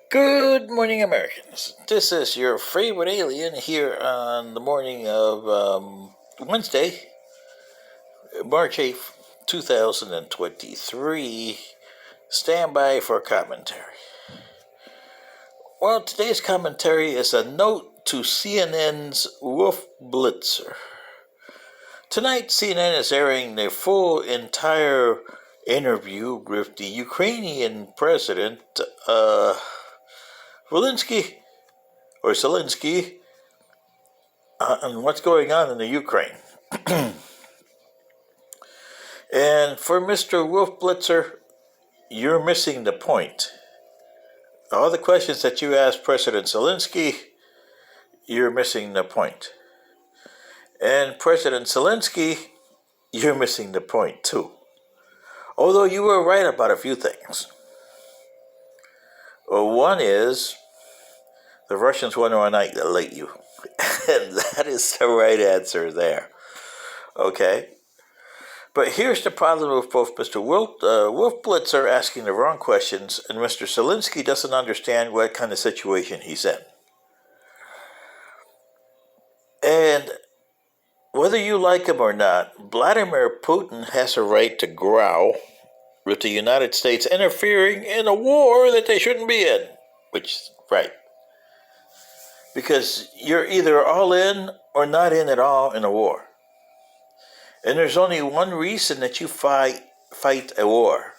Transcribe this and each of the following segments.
Good morning, Americans. This is your favorite alien here on the morning of Wednesday, March 8th, 2023. Stand by for commentary. Well, today's commentary is a note to CNN's Wolf Blitzer. Tonight, CNN is airing the entire interview with the Ukrainian President, Zelensky, on what's going on in the Ukraine. And for Mr. Wolf Blitzer, you're missing the point. All the questions that you asked President Zelensky, you're missing the point. And President Zelensky, you're missing the point too. Although you were right about a few things. One is, the Russians want to annihilate you. And that is the right answer there. Okay? But here's the problem with both Mr. Wolf Blitzer asking the wrong questions, and Mr. Zelensky doesn't understand what kind of situation he's in. And whether you like him or not, Vladimir Putin has a right to growl with the United States interfering in a war that they shouldn't be in. Which is right. Because you're either all in or not in at all in a war. And there's only one reason that you fight a war.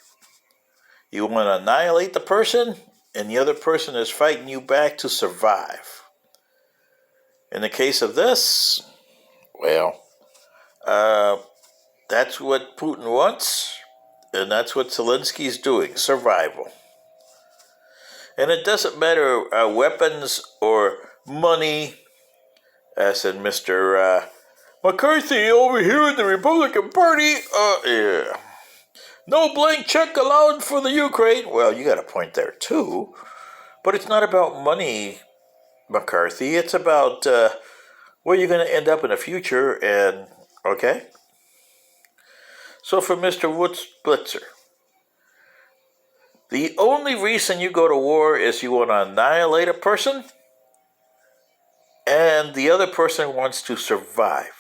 You want to annihilate the person, and the other person is fighting you back to survive. In the case of this, well, that's what Putin wants, and that's what Zelensky's doing, survival. And it doesn't matter weapons or money, as in Mr. McCarthy over here in the Republican Party, yeah. No blank check allowed for the Ukraine. Well, you got a point there too. But it's not about money, McCarthy. It's about where you're going to end up in the future, and, okay? So for Mr. Blitzer, the only reason you go to war is you want to annihilate a person, and the other person wants to survive.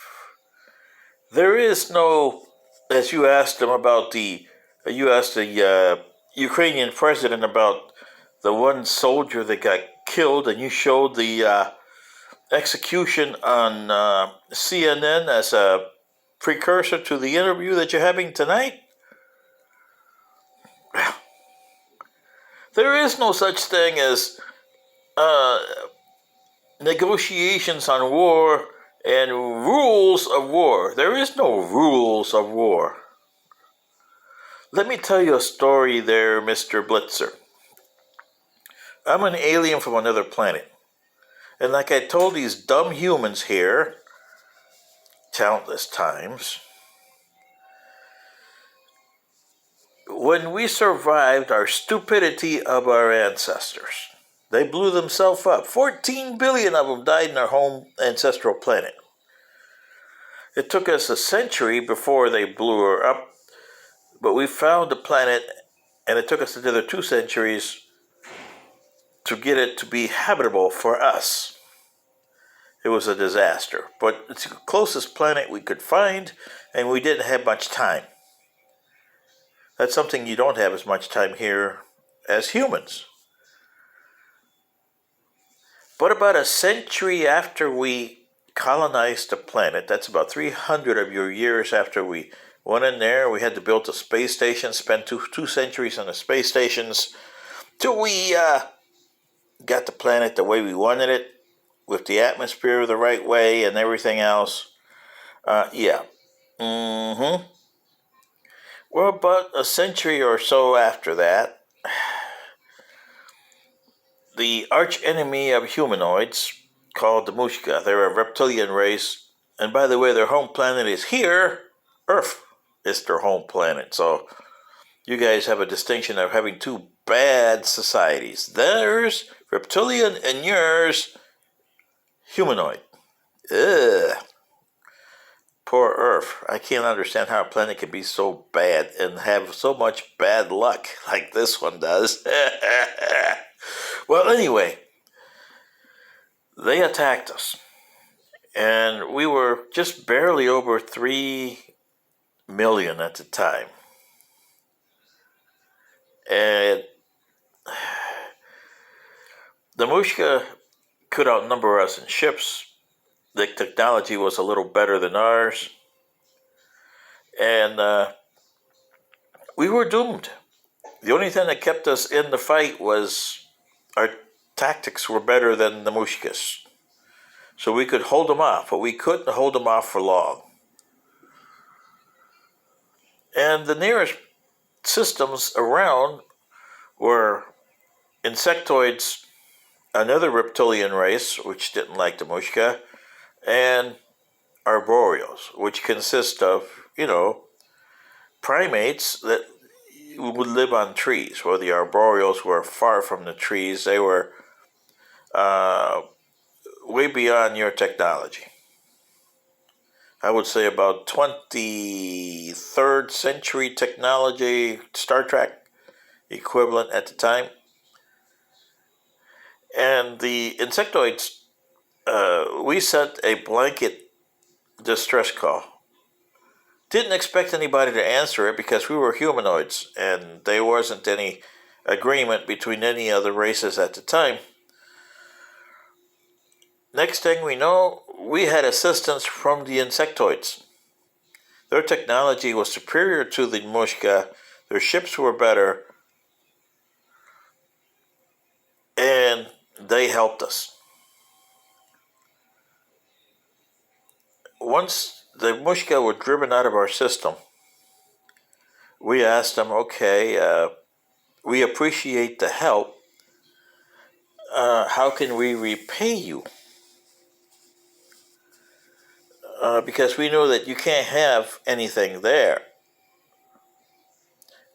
There is no, as you asked him about you asked the Ukrainian president about the one soldier that got killed, and you showed the execution on CNN as a precursor to the interview that you're having tonight. There is no such thing as negotiations on war and rules of war. There is no rules of war. Let me tell you a story there, Mr. Blitzer. I'm an alien from another planet. And like I told these dumb humans here countless times, when we survived our stupidity of our ancestors, they blew themselves up. 14 billion of them died in their home ancestral planet. It took us a century before they blew her up, but we found the planet, and it took us another 2 centuries to get it to be habitable for us. It was a disaster, but it's the closest planet we could find, and we didn't have much time. That's something you don't have as much time here as humans. But about a century after we colonized the planet, that's about 300 of your years after we went in there, we had to build a space station, spent two centuries on the space stations, till we got the planet the way we wanted it, with the atmosphere the right way and everything else. Yeah. Well, about a century or so after that, the arch enemy of humanoids, called the Mushka, they're a reptilian race, and by the way, their home planet is here. Earth is their home planet, so you guys have a distinction of having two bad societies. Theirs, reptilian, and yours, humanoid. Ugh. Poor Earth. I can't understand how a planet can be so bad and have so much bad luck like this one does. Well, anyway, they attacked us, and we were just barely over 3 million at the time. And the Mushka could outnumber us in ships. The technology was a little better than ours. And we were doomed. The only thing that kept us in the fight was our tactics were better than the Mushkas. So we could hold them off, but we couldn't hold them off for long. And the nearest systems around were insectoids, another reptilian race, which didn't like the Mushka, and arboreals, which consist of, primates that would live on trees, where the arboreals were far from the trees. They were way beyond your technology. I would say about 23rd century technology, Star Trek equivalent at the time. And the insectoids, we sent a blanket distress call. Didn't expect anybody to answer it because we were humanoids and there wasn't any agreement between any other races at the time. Next thing we know, we had assistance from the insectoids. Their technology was superior to the Mushka, their ships were better, and they helped us. Once the Mushka were driven out of our system, we asked them, okay, we appreciate the help. How can we repay you? Because we know that you can't have anything there.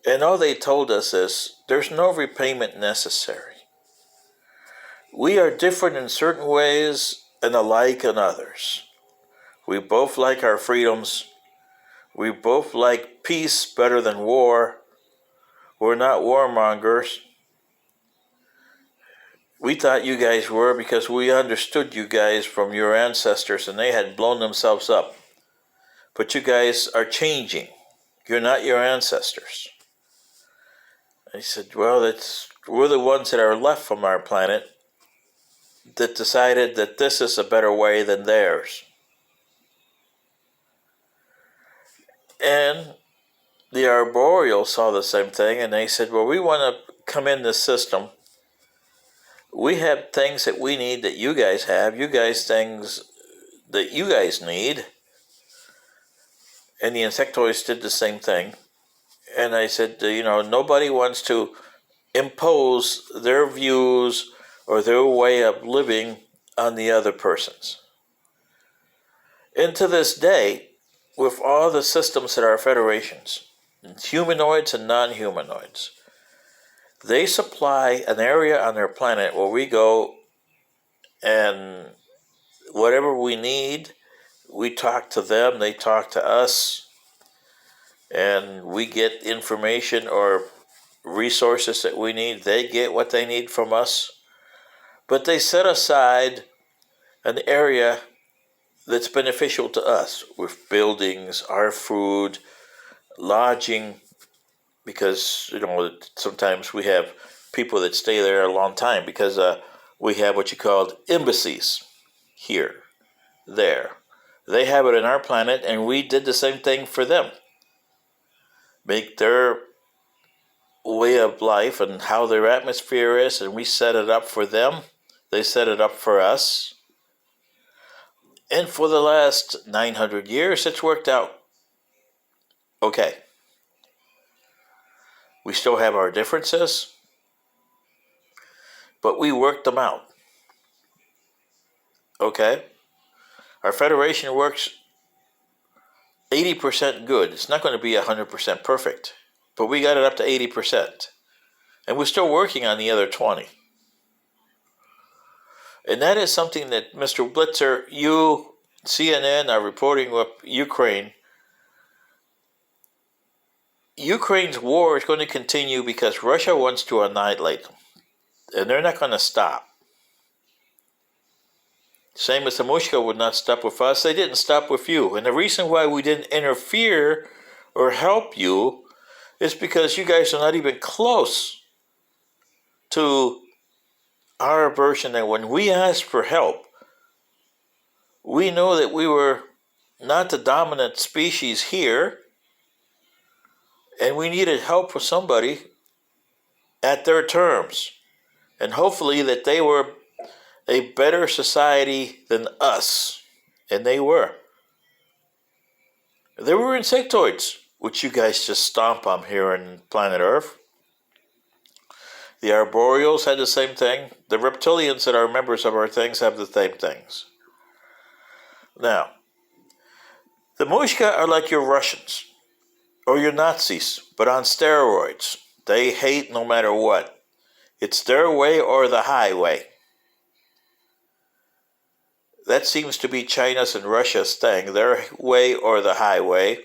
And all they told us is, there's no repayment necessary. We are different in certain ways and alike in others. We both like our freedoms. We both like peace better than war. We're not warmongers. We thought you guys were because we understood you guys from your ancestors and they had blown themselves up. But you guys are changing. You're not your ancestors. I said, well, we're the ones that are left from our planet that decided that this is a better way than theirs. And the arboreal saw the same thing and they said, well, we want to come in this system. We have things that we need that you guys have. You guys things that you guys need. And the insectoids did the same thing. And I said, nobody wants to impose their views or their way of living on the other persons. And to this day, with all the systems that are federations, humanoids and non-humanoids, they supply an area on their planet where we go and whatever we need, we talk to them, they talk to us, and we get information or resources that we need. They get what they need from us. But they set aside an area that's beneficial to us with buildings, our food, lodging, because sometimes we have people that stay there a long time because we have what you call embassies here, there. They have it in our planet, and we did the same thing for them. Make their way of life and how their atmosphere is, and we set it up for them. They set it up for us. And for the last 900 years, it's worked out okay. We still have our differences, but we worked them out. Okay? Our federation works 80% good. It's not going to be 100% perfect, but we got it up to 80%. And we're still working on the other 20. And that is something that Mr. Biltzer, you, CNN are reporting with Ukraine. Ukraine's war is going to continue because Russia wants to annihilate them. And they're not going to stop. Same as the Mushka would not stop with us, they didn't stop with you. And the reason why we didn't interfere or help you is because you guys are not even close to our version. And when we asked for help, we know that we were not the dominant species here, and we needed help from somebody at their terms. And hopefully that they were a better society than us. And they were. They were insectoids, which you guys just stomp on here on planet Earth. The arboreals had the same thing. The reptilians that are members of our things have the same things. Now, the Mushka are like your Russians or your Nazis, but on steroids. They hate no matter what. It's their way or the highway. That seems to be China's and Russia's thing, their way or the highway.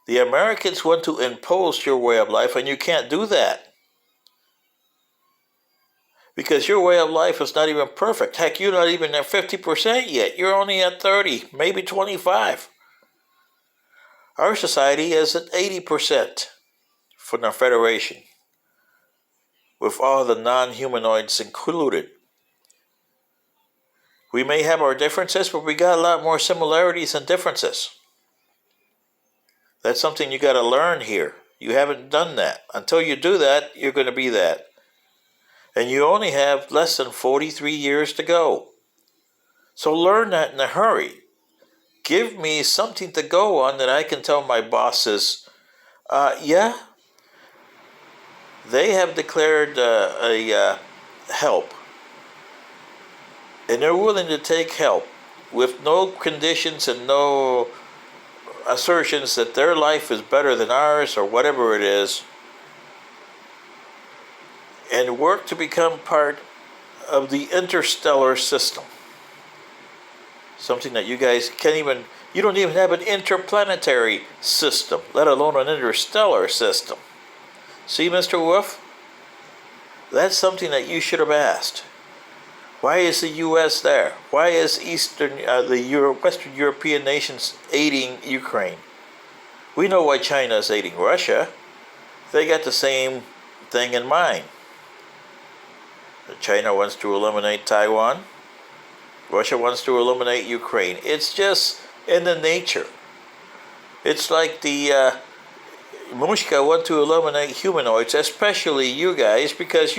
The Americans want to impose your way of life, and you can't do that. Because your way of life is not even perfect. Heck, you're not even at 50% yet. You're only at 30, maybe 25. Our society is at 80% from the Federation, with all the non-humanoids included. We may have our differences, but we got a lot more similarities than differences. That's something you got to learn here. You haven't done that. Until you do that, you're going to be that. And you only have less than 43 years to go. So learn that in a hurry. Give me something to go on that I can tell my bosses, yeah, they have declared help. And they're willing to take help with no conditions and no assertions that their life is better than ours or whatever it is, and work to become part of the interstellar system. Something that you guys you don't even have an interplanetary system, let alone an interstellar system. See, Mr. Wolf? That's something that you should have asked. Why is the U.S. there? Why is Western European nations aiding Ukraine? We know why China is aiding Russia. They got the same thing in mind. China wants to eliminate Taiwan. Russia wants to eliminate Ukraine. It's just in the nature. It's like the Mushka want to eliminate humanoids, especially you guys, because you